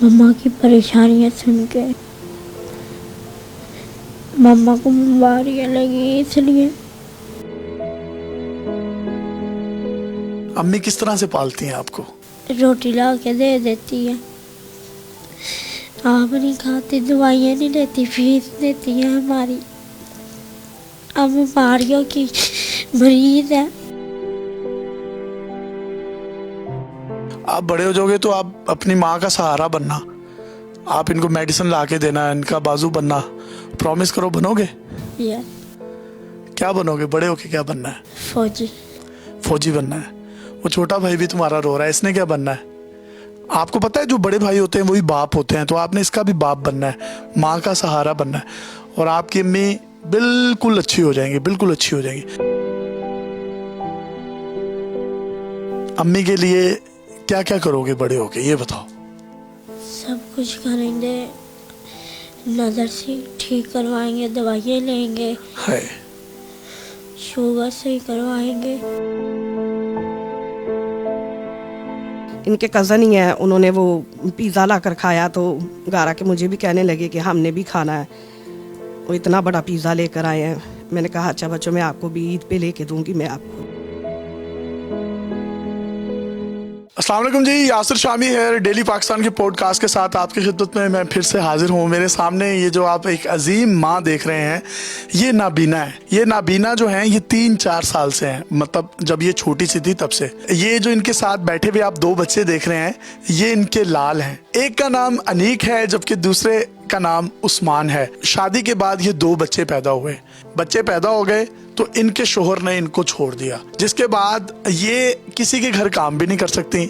मम्मा की परेशानियां सुन के मम्मा को बीमारियां लगी, इसलिए। अम्मी किस तरह से पालती हैं आपको? रोटी ला के दे देती है, आप नहीं खाते, दवाइयाँ नहीं लेती, फीस देती है हमारी। अब बीमारियों की मरीज है। आप बड़े हो जाओगे तो आप अपनी माँ का सहारा बनना, आप इनको मेडिसिन ला के देना, इनका बाजू बनना। प्रॉमिस करो, बनोगे? यस। क्या बनोगे बड़े होके? क्या बनना है? फौजी। फौजी बनना है। वो छोटा भाई भी तुम्हारा रो रहा है, इसने क्या बनना है? आपको पता है जो बड़े भाई होते हैं वही बाप होते हैं, तो आपने इसका भी बाप बनना है, माँ का सहारा बनना है। और आपकी अम्मी बिल्कुल अच्छी हो जाएंगी, बिल्कुल अच्छी हो जाएंगी। अम्मी के लिए क्या क्या करोगे बड़े होके, ये बताओ। सब कुछ करेंगे, नज़र से ठीक करवाएंगे, दवाइयाँ लेंगे, है शुगर सही करवाएंगे। इनके कज़न ही हैं, उन्होंने वो पिज़्ज़ा ला कर खाया तो घर आके मुझे भी कहने लगे कि हमने भी खाना है। वो इतना बड़ा पिज़्ज़ा लेकर आए हैं। मैंने कहा अच्छा बच्चों, मैं आपको भी ईद पे लेके दूंगी मैं आपको। अस्सलाम वालेकुम जी, यासिर शामी है। डेली पाकिस्तान के पॉडकास्ट के साथ आपकी खिदमत में मैं फिर से हाजिर हूँ। मेरे सामने ये जो आप एक अजीम माँ देख रहे हैं, ये नाबीना है। ये नाबीना जो है ये 3-4 साल से हैं, मतलब जब ये छोटी सी थी तब से। ये जो इनके साथ बैठे हुए आप 2 बच्चे देख रहे हैं, ये इनके लाल हैं। एक का नाम अनीक है जबकि दूसरे का नाम उस्मान है। शादी के बाद ये 2 बच्चे पैदा हुए। बच्चे पैदा हो गए तो इनके शोहर ने इनको छोड़ दिया, जिसके बाद ये किसी के घर काम भी नहीं कर सकती,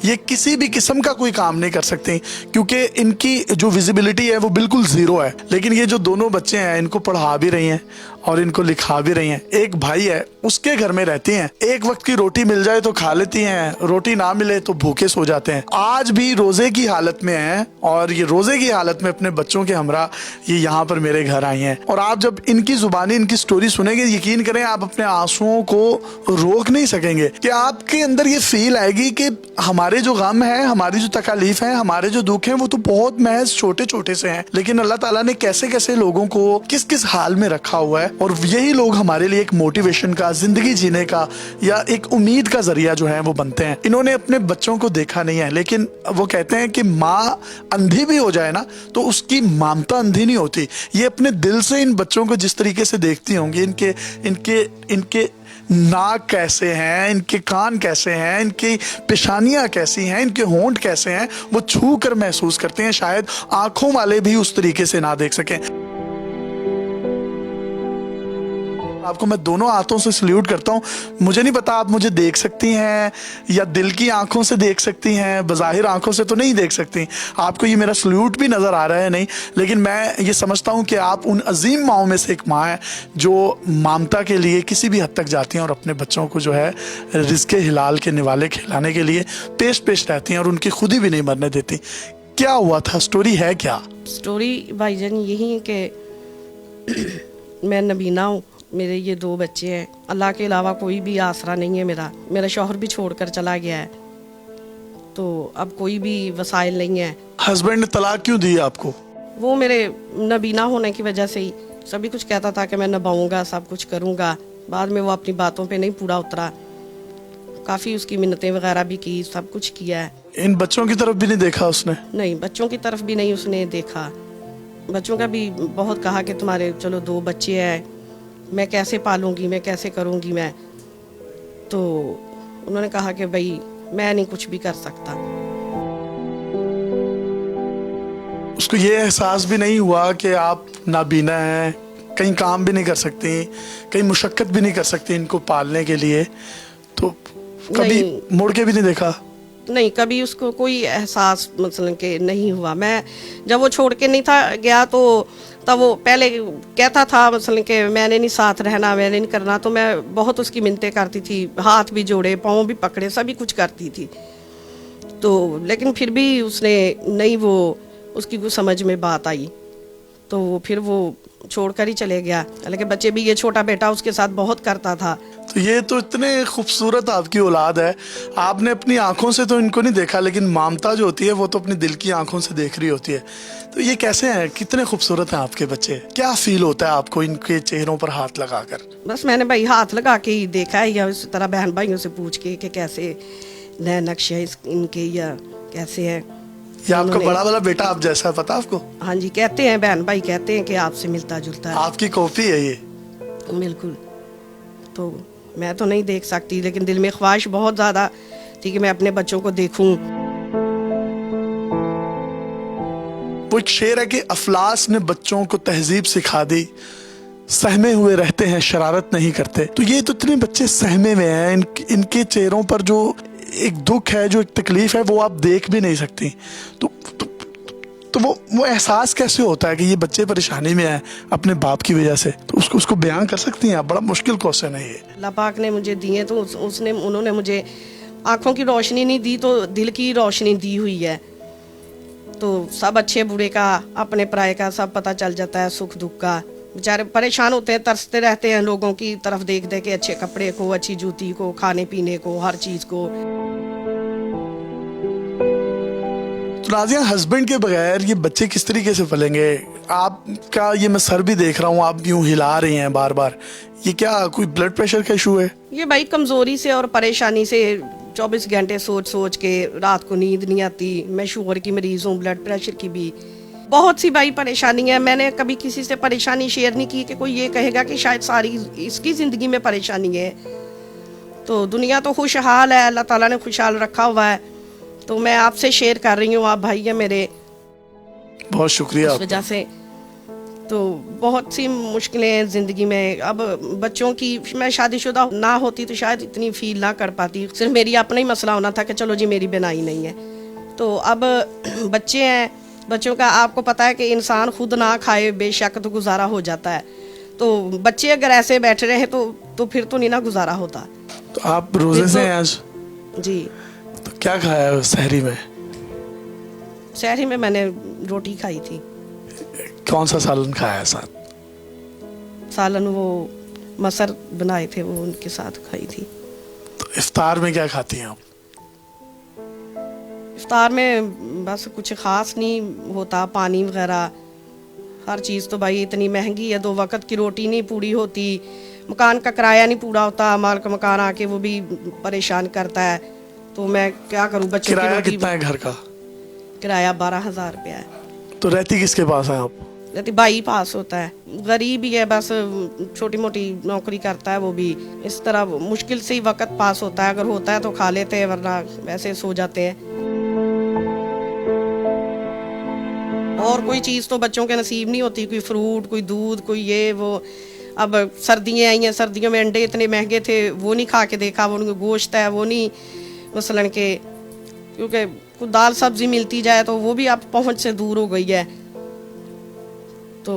ये किसी भी किस्म का कोई काम नहीं कर सकती क्योंकि इनकी जो विजिबिलिटी है वो बिल्कुल ज़ीरो है। लेकिन ये जो दोनों बच्चे हैं इनको पढ़ा भी रही हैं और इनको लिखा भी रही हैं। एक भाई है, उसके घर में रहती हैं। एक वक्त की रोटी मिल जाए तो खा लेती हैं, रोटी ना मिले तो भूखे सो जाते हैं। आज भी रोजे की हालत में हैं और ये रोजे की हालत में अपने बच्चों के हमरा ये यहाँ पर मेरे घर आई हैं। और आप जब इनकी जुबानी इनकी स्टोरी सुनेंगे, यकीन करें आप अपने आंसुओं को रोक नहीं सकेंगे कि आपके अंदर ये फील आएगी कि हमारे जो गम है, हमारी जो तकलीफ है, हमारे जो दुख हैं वो तो बहुत महज छोटे छोटे से हैं, लेकिन अल्लाह ताला ने कैसे कैसे लोगों को किस किस हाल में रखा हुआ है। और यही लोग हमारे लिए एक मोटिवेशन का, जिंदगी जीने का या एक उम्मीद का जरिया जो है वो बनते हैं। इन्होंने अपने बच्चों को देखा नहीं है, लेकिन वो कहते हैं कि माँ अंधी भी हो जाए ना तो उसकी ममता अंधी नहीं होती। ये अपने दिल से इन बच्चों को जिस तरीके से देखती होंगी, इनके इनके इनके नाक कैसे हैं, इनके कान कैसे हैं, इनकी पेशानियां कैसी हैं, इनके होंठ कैसे हैं, वो छू कर महसूस करते हैं। शायद आंखों वाले भी उस तरीके से ना देख सकें। आपको मैं दोनों हाथों से सल्यूट करता हूँ। मुझे नहीं पता आप मुझे देख सकती हैं या दिल की आंखों से देख सकती हैं, बज़ाहिर आंखों से तो नहीं देख सकती। आपको ये मेरा सल्यूट भी नज़र आ रहा है नहीं, लेकिन मैं ये समझता हूँ कि आप उन अजीम माओं में से एक माँ है जो ममता के लिए किसी भी हद तक जाती हैं और अपने बच्चों को जो है रिज़्क़े हिलाल के निवाले खिलाने के लिए पेश रहती हैं और उनकी खुदी भी नहीं मरने देती। क्या हुआ था, स्टोरी है क्या? स्टोरी भाईजान यही है कि मैं नबीना हूँ, मेरे ये 2 बच्चे हैं, अल्लाह के अलावा कोई भी आसरा नहीं है मेरा शौहर भी छोड़कर चला गया है, तो अब कोई भी वसाइल नहीं है। हस्बैंड ने तलाक क्यों दी आपको? वो मेरे नबीना होने की वजह से ही सभी कुछ कहता था कि मैं निभाऊंगा, सब कुछ करूंगा। बाद में वो अपनी बातों पे नहीं पूरा उतरा, काफ़ी उसकी मिन्नतें वगैरह भी की, सब कुछ किया है। इन बच्चों की तरफ भी नहीं देखा उसने? नहीं, बच्चों की तरफ भी नहीं उसने देखा। बच्चों का भी बहुत कहा कि तुम्हारे चलो 2 बच्चे हैं, मैं कैसे पालूंगी, मैं कैसे करूंगी मैं, तो उन्होंने कहा कि भाई मैं नहीं कुछ भी कर सकता। उसको ये एहसास भी नहीं हुआ कि आप नाबीना हैं, कहीं काम भी नहीं कर सकती, कहीं मुशक्कत भी नहीं कर सकती इनको पालने के लिए, तो कभी मुड़ के भी नहीं देखा? नहीं, कभी उसको कोई एहसास मतलब कि नहीं हुआ। मैं जब वो छोड़ के नहीं था गया तो तब वो पहले कहता था मतलब कि मैंने नहीं साथ रहना, मैंने नहीं करना, तो मैं बहुत उसकी मिन्नतें करती थी, हाथ भी जोड़े, पाँव भी पकड़े, सभी कुछ करती थी, तो लेकिन फिर भी उसने नहीं, वो उसकी कुछ समझ में बात आई तो फिर वो छोड़कर ही चले गया। हालांकि बच्चे भी, ये छोटा बेटा उसके साथ बहुत करता था। तो ये तो इतने खूबसूरत आपकी औलाद है, आपने अपनी आंखों से तो इनको नहीं देखा, लेकिन ममता जो होती है वो तो अपनी दिल की आंखों से देख रही होती है। तो ये कैसे हैं, कितने खूबसूरत हैं आपके बच्चे? क्या फील होता है आपको इनके चेहरों पर हाथ लगाकर? बस मैंने भाई हाथ लगा के ही देखा है, या इस तरह बहन भाइयों से पूछ के कि कैसे नए नक्शे इनके या कैसे है। ये आपका बड़ा वाला बेटा आप जैसा है, पता आपको? हाँ जी, कहते हैं बहन भाई कहते हैं कि आपसे मिलता जुलता है। आपकी कॉपी है ये? बिल्कुल। तो मैं तो नहीं देख सकती, लेकिन दिल में ख्वाहिश बहुत ज़्यादा थी कि मैं अपने बच्चों को देखूं। वो एक शेर है कि अफलास ने बच्चों को तहजीब सिखा दी, सहमे हुए रहते हैं शरारत नहीं करते। तो ये तो इतने बच्चे सहमे हुए हैं, इनके चेहरों पर जो एक दुख है, जो एक तकलीफ है, वो आप देख भी नहीं सकती। तो वो एहसास कैसे होता है कि ये बच्चे परेशानी में हैं अपने बाप की वजह से? तो उसको बयान कर सकती हैं आप? बड़ा मुश्किल क्वेश्चन है ये। अल्लाह पाक ने मुझे दिए तो उन्होंने मुझे आंखों की रोशनी नहीं दी, तो दिल की रोशनी दी हुई है। तो सब अच्छे बुरे का, अपने पराये का सब पता चल जाता है, सुख दुख का। बेचारे परेशान होते हैं, तरसते रहते हैं लोगों की तरफ देख देख के, अच्छे कपड़े को, अच्छी जूती को, खाने पीने को, हर चीज़ को। तो नाज़िया, हस्बैंड के बगैर ये बच्चे किस तरीके से पलेंगे? आपका ये मैं सर भी देख रहा हूँ, आप यूं हिला रही हैं बार बार, ये क्या कोई ब्लड प्रेशर का इशू है? ये भाई कमज़ोरी से और परेशानी से 24 घंटे सोच सोच के रात को नींद नहीं आती। मैं शुगर की मरीज़ हूँ, ब्लड प्रेशर की भी, बहुत सी भाई परेशानी है। मैंने कभी किसी से परेशानी शेयर नहीं की कि कोई ये कहेगा कि शायद सारी इसकी ज़िंदगी में परेशानी है। तो दुनिया तो खुशहाल है, अल्लाह ताला ने खुशहाल रखा हुआ है। तो मैं आपसे शेयर कर रही हूँ, आप भाई है मेरे, बहुत शुक्रिया। उस वजह से तो बहुत सी मुश्किलें हैं ज़िंदगी में। अब बच्चों की, मैं शादीशुदा ना होती तो शायद इतनी फील ना कर पाती। सिर्फ मेरी अपना ही मसला होना था कि चलो जी मेरी बिनाई नहीं है। तो अब बच्चे हैं, बच्चों का आपको पता है कि इंसान खुद ना खाए बेशक तो गुजारा हो जाता है। तो बच्चे अगर ऐसे बैठ रहे हैं तो फिर तो नहीं ना गुजारा होता। तो आप रोजे से हैं आज? जी। तो क्या खाया है सहरी में? सहरी में मैंने रोटी खाई थी। कौन सा सालन खाया है साथ? सालन वो मसर बनाए थे, वो उनके साथ खाई थी। तो इफ्तार में क्या खाती हैं आप? इफ्तार में बस कुछ ख़ास नहीं होता, पानी वगैरह हर चीज़। तो भाई इतनी महंगी है, 2 वक्त की रोटी नहीं पूरी होती, मकान का किराया नहीं पूरा होता, मालिक मकान आके वो भी परेशान करता है। तो मैं क्या करूँ? बच्चों की किराया रोटी। कितना है घर का? किराया 12,000 रुपया है। तो रहती किसके पास है आप? रहती भाई पास होता है, गरीब ही है, बस छोटी मोटी नौकरी करता है वो भी। इस तरह मुश्किल से ही वक्त पास होता है। अगर होता है तो खा लेते हैं, वरना वैसे सो जाते हैं। और कोई चीज़ तो बच्चों के नसीब नहीं होती, कोई फ्रूट, कोई दूध, कोई ये वो। अब सर्दियाँ आई हैं, सर्दियों में अंडे इतने महंगे थे, वो नहीं खा के देखा। वो गोश्त है वो नहीं, मसलन के, क्योंकि कुछ दाल सब्जी मिलती जाए तो वो भी अब पहुंच से दूर हो गई है। तो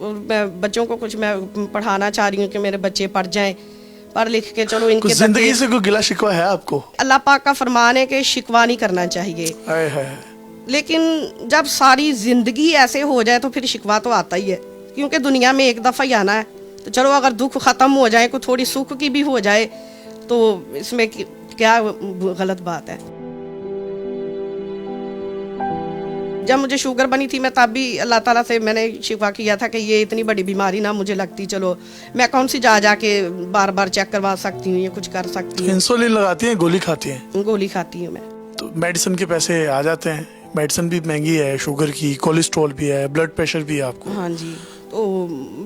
मैं बच्चों को कुछ मैं पढ़ाना चाह रही हूँ कि मेरे बच्चे पढ़ जाएं, पढ़ लिख के चलो इनके जिंदगी से कोई गिला शिकवा है आपको? अल्लाह पाक का फरमान है कि शिकवा नहीं करना चाहिए। लेकिन जब सारी जिंदगी ऐसे हो जाए तो फिर शिकवा तो आता ही है, क्योंकि दुनिया में एक दफ़ा ही आना है। तो चलो अगर दुख ख़त्म हो जाए, कोई थोड़ी सुख की भी हो जाए, तो इसमें क्या गलत बात है। जब मुझे शुगर बनी थी, मैं तब भी अल्लाह ताला से मैंने शिकवा किया था कि ये इतनी बड़ी बीमारी ना मुझे लगती, चलो मैं कौन सी जाके बार बार चेक करवा सकती हूँ, ये कुछ कर सकती हूँ। इंसुलिन लगाती हैं, गोली खाती हैं? गोली खाती हूँ मैं। तो मेडिसिन के पैसे आ जाते हैं? मेडिसिन भी महंगी है, शुगर की, कोलेस्ट्रॉल भी है, ब्लड प्रेशर भी है आपको? हाँ जी। तो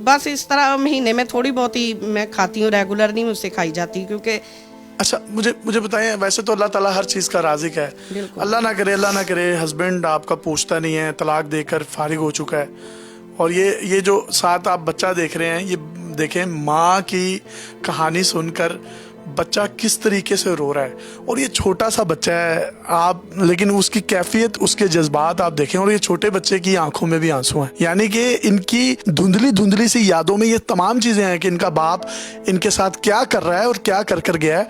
बस इस तरह महीने में थोड़ी बहुत ही मैं खाती हूँ, रेगुलर नहीं मुझसे खाई जाती, क्योंकि। अच्छा, मुझे बताएं, वैसे तो अल्लाह ताला हर चीज़ का राज़िक है, अल्लाह ना करे हस्बैंड आपका पूछता नहीं है, तलाक देकर फारिग हो चुका है, और ये जो साथ आप बच्चा देख रहे हैं, ये देखें माँ की कहानी सुनकर बच्चा किस तरीके से रो रहा है। और ये छोटा सा बच्चा है आप, लेकिन उसकी कैफियत, उसके जज्बात आप देखें, और ये छोटे बच्चे की आंखों में भी आंसू हैं। यानी कि इनकी धुंधली सी यादों में ये तमाम चीज़ें हैं कि इनका बाप इनके साथ क्या कर रहा है और क्या कर गया है।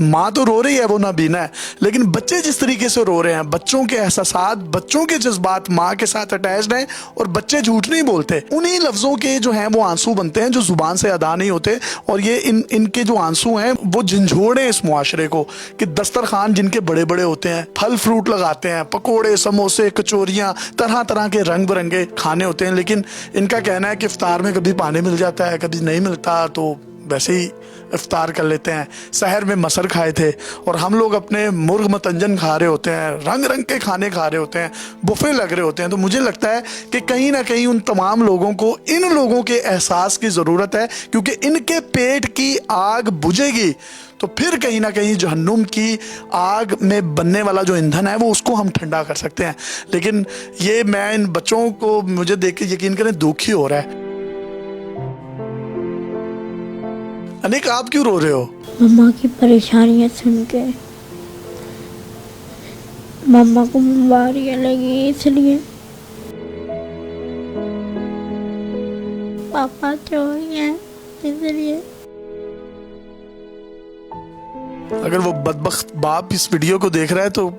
माँ तो रो रही है, वो नाबीना है, लेकिन बच्चे जिस तरीके से रो रहे हैं, बच्चों के एहसासात, बच्चों के जज्बात माँ के साथ अटैच्ड हैं और बच्चे झूठ नहीं बोलते। उन्हीं लफ्ज़ों के जो हैं वो आंसू बनते हैं जो जुबान से अदा नहीं होते, और ये इनके जो आंसू हैं वो झंझोड़े इस मुआशरे को कि दस्तरखान जिनके बड़े बड़े होते हैं, फल फ्रूट लगाते हैं, पकोड़े, समोसे, कचौरियाँ, तरह तरह के रंग बिरंगे खाने होते हैं, लेकिन इनका कहना है कि इफ्तार में कभी पानी मिल जाता है, कभी नहीं मिलता, तो वैसे ही इफ्तार कर लेते हैं। शहर में मसर खाए थे और हम लोग अपने मुर्ग मतंजन खा रहे होते हैं, रंग रंग के खाने खा रहे होते हैं, बुफे लग रहे होते हैं। तो मुझे लगता है कि कहीं ना कहीं उन तमाम लोगों को इन लोगों के एहसास की ज़रूरत है, क्योंकि इनके पेट की आग बुझेगी तो फिर कहीं ना कहीं जहन्नुम की आग में बनने वाला जो ईंधन है वो उसको हम ठंडा कर सकते हैं। लेकिन ये मैं इन बच्चों को मुझे देख के यकीन करें दुखी हो रहा है। अनिक, आप क्यों रो रहे हो? मम्मा की परेशानियां सुन के मम्मा को बीमारियां लगी इसलिए। पापा चोरी है इसलिए। अगर वो बदबख्त बाप इस वीडियो को देख रहा है तो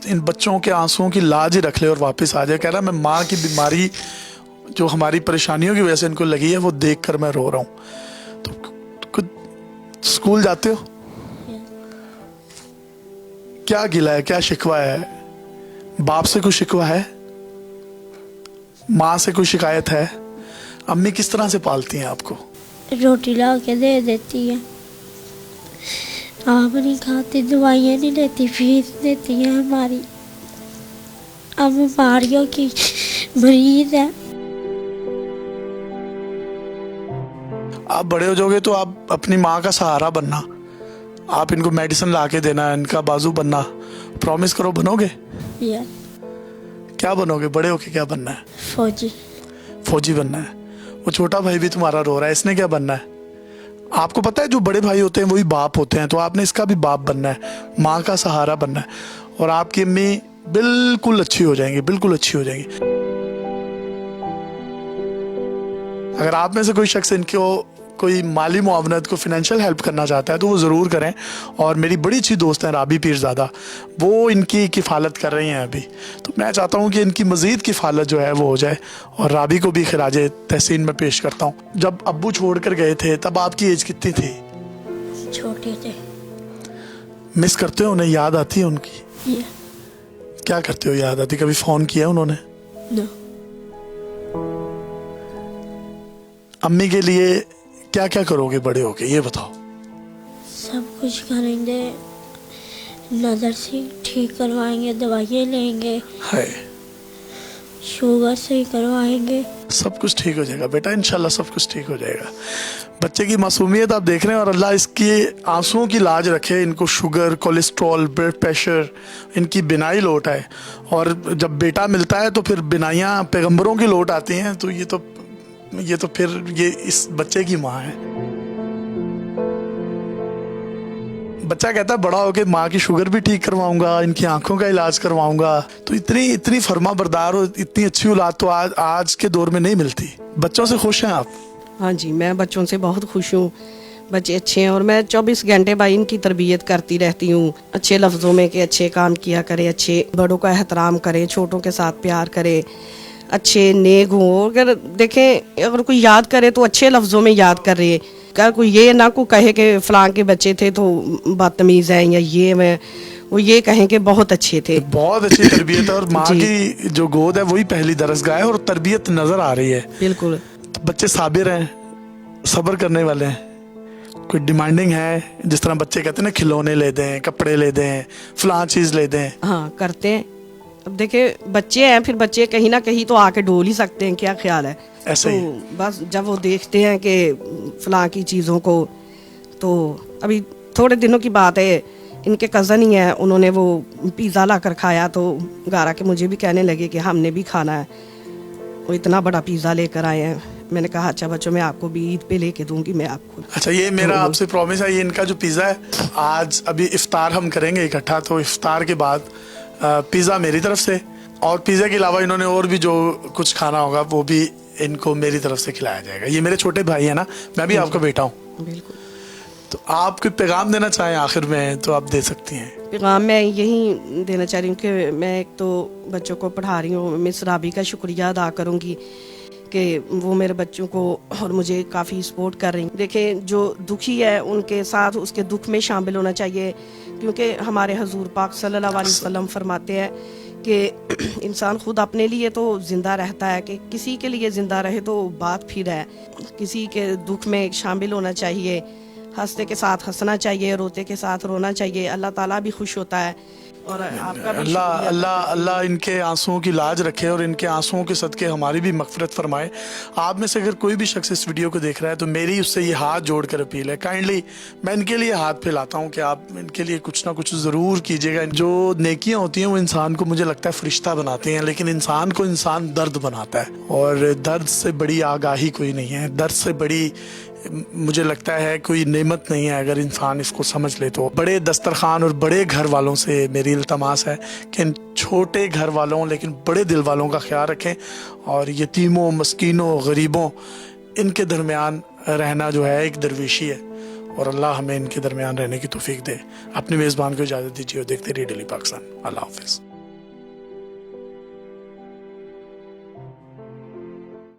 इन बच्चों के आंसुओं की लाज ही रख ले और वापस आ जाए। कह रहा है मैं माँ की बीमारी जो हमारी परेशानियों की वजह से इनको लगी है वो देख कर मैं रो रहा हूँ। तो कुछ स्कूल जाते हो? क्या गिला है, क्या शिकवा है? बाप से कुछ शिकवा है? माँ से कोई शिकायत है? अम्मी किस तरह से पालती हैं आपको? रोटी ला के दे देती है, आप नहीं खाती, दवाइयाँ नहीं लेती, फीस देती है हमारी। अब बीमारियों की मरीज है। आप बड़े हो जाओगे तो आप अपनी माँ का सहारा बनना, आप इनको मेडिसिन ला के देना, इनका बाजू बनना। प्रॉमिस करो, बनोगे? यस। क्या बनोगे बड़े होके? क्या बनना है? फौजी। फौजी बनना है। वो छोटा भाई भी तुम्हारा रो रहा है, इसने क्या बनना है? आपको पता है जो बड़े भाई होते हैं वही बाप होते हैं, तो आपने इसका भी बाप बनना है, माँ का सहारा बनना है, और आपकी अम्मी बिल्कुल अच्छी हो जाएंगी, बिल्कुल अच्छी हो जाएंगी। अगर आप में से कोई शख्स इनको कोई माली मुआवनत को फिनेंशियल हेल्प करना चाहता है तो वो ज़रूर करें। और मेरी बड़ी अच्छी दोस्त हैं राबी पीरज़ादा, वो इनकी किफ़ालत कर रही हैं अभी, तो मैं चाहता हूँ कि इनकी मज़ीद किफ़ालत जो है वो हो जाए, और राबी को भी खिराजे तहसीन में पेश करता हूँ। जब अब्बू छोड़ कर गए थे तब आपकी एज कितनी थी? छोटे थे। मिस करते हो उन्हें? याद आती है उनकी? क्या करते हो याद आती? कभी फ़ोन किया उन्होंने? नो। अम्मी के लिए क्या क्या करोगे बड़े होके, ये बताओ? सब कुछ करेंगे, नज़र से ठीक करवाएंगे, दवाइयाँ लेंगे, है शुगर सही करवाएंगे। सब कुछ ठीक हो जाएगा बेटा, इंशाल्लाह सब कुछ ठीक हो जाएगा। बच्चे की मासूमियत आप देख रहे हैं, और अल्लाह इसकी आंसुओं की लाज रखे, इनको शुगर, कोलेस्ट्रॉल, ब्लड प्रेशर, इनकी बिनाई लौट आए। और जब बेटा मिलता है तो फिर बिनाइयाँ पैगंबरों की लौट आती हैं, तो ये तो फिर ये इस बच्चे की माँ है। बच्चा कहता है बड़ा होके माँ की शुगर भी ठीक करवाऊंगा, इनकी आंखों का इलाज करवाऊंगा। तो इतनी फर्मा बरदार और इतनी अच्छी औलाद तो आज के दौर में नहीं मिलती। बच्चों से खुश हैं आप? हाँ जी, मैं बच्चों से बहुत खुश हूँ, बच्चे अच्छे हैं, और मैं 24 घंटे भाई इनकी तरबियत करती रहती हूँ अच्छे लफ्ज़ों में कि अच्छे काम किया करे, अच्छे बड़ों का एहतराम करें, छोटों के साथ प्यार करें, अच्छे नेक हों। अगर देखें, अगर कोई याद करे तो अच्छे लफ्ज़ों में याद करे, अगर कोई ये ना को कहे कि फ़लाँ के बच्चे थे तो बदतमीज़ हैं, या ये मैं वो ये कहें कि बहुत अच्छे थे। बहुत अच्छी तरबियत है, और माँ की जो गोद है वही पहली दरसगाह है, और तरबियत नज़र आ रही है। बिल्कुल। तो बच्चे साबिर हैं, सब्र करने वाले हैं। कोई डिमांडिंग है, जिस तरह बच्चे कहते हैं ना खिलौने ले दें, कपड़े ले दें, फ़लाँ चीज़ ले दें? हाँ, करते हैं। अब देखिए बच्चे हैं, फिर बच्चे कहीं ना कहीं तो आके डोल ही सकते हैं, क्या ख्याल है? ऐसे ही तो बस जब वो देखते हैं कि फलां की चीज़ों को, तो अभी थोड़े दिनों की बात है, इनके कज़न ही हैं, उन्होंने वो पिज़्ज़ा ला कर खाया, तो घर आके मुझे भी कहने लगे कि हमने भी खाना है। वो इतना बड़ा पिज़्ज़ा लेकर आए हैं। मैंने कहा अच्छा बच्चों, मैं आपको भी ईद पे लेके दूंगी मैं आपको। अच्छा, ये मेरा आपसे प्रॉमिस है, ये इनका जो पिज़्ज़ा है, आज अभी इफ्तार हम करेंगे इकट्ठा, तो इफ्तार के बाद पिज़्ज़ा मेरी तरफ से, और पिज़्ज़ा के अलावा इन्होंने और भी जो कुछ खाना होगा वो भी इनको मेरी तरफ से खिलाया जाएगा। ये मेरे छोटे भाई है ना, मैं भी आपका बेटा हूँ। बिल्कुल। तो आप कोई पैगाम देना चाहें आखिर में तो आप दे सकती हैं। पैगाम मैं यही देना चाह रही हूँ कि मैं एक तो बच्चों को पढ़ा रही हूँ, मिस राबी का शुक्रिया अदा करूँगी कि वो मेरे बच्चों को और मुझे काफ़ी सपोर्ट कर रही। देखें जो दुखी है उनके साथ उसके दुख में शामिल होना चाहिए, क्योंकि हमारे हजूर पाक सल्लल्लाहु अलैहि वसल्लम फरमाते हैं कि इंसान खुद अपने लिए तो ज़िंदा रहता है, कि किसी के लिए ज़िंदा रहे तो बात फिर है। किसी के दुख में शामिल होना चाहिए, हंसते के साथ हंसना चाहिए, रोते के साथ रोना चाहिए। अल्लाह ताला भी खुश होता है। और आपका भी अल्लाह अल्लाह अल्लाह इनके आंसुओं की लाज रखे और इनके आंसुओं के सदके हमारी भी मगफरत फरमाए। आप में से अगर कोई भी शख्स इस वीडियो को देख रहा है तो मेरी उससे ये हाथ जोड़कर अपील है, काइंडली मैं इनके लिए हाथ फैलाता हूँ कि आप इनके लिए कुछ ना कुछ ज़रूर कीजिएगा। जो नेकियां होती हैं वो इंसान को मुझे लगता है फरिश्ता बनाती हैं, लेकिन इंसान को इंसान दर्द बनाता है, और दर्द से बड़ी आगाही कोई नहीं है, दर्द से बड़ी मुझे लगता है कोई नेमत नहीं है अगर इंसान इसको समझ ले तो। बड़े दस्तरखान और बड़े घर वालों से मेरी इल्तमास है कि इन छोटे घर वालों लेकिन बड़े दिल वालों का ख्याल रखें, और यतीमों, मस्कीनों, गरीबों इनके दरमियान रहना जो है एक दरवेशी है, और अल्लाह हमें इनके दरमियान रहने की तौफीक दे। अपने मेज़बान को इजाज़त दीजिए और देखते रहिए डेली पाकिस्तान। अल्लाह हाफिज़।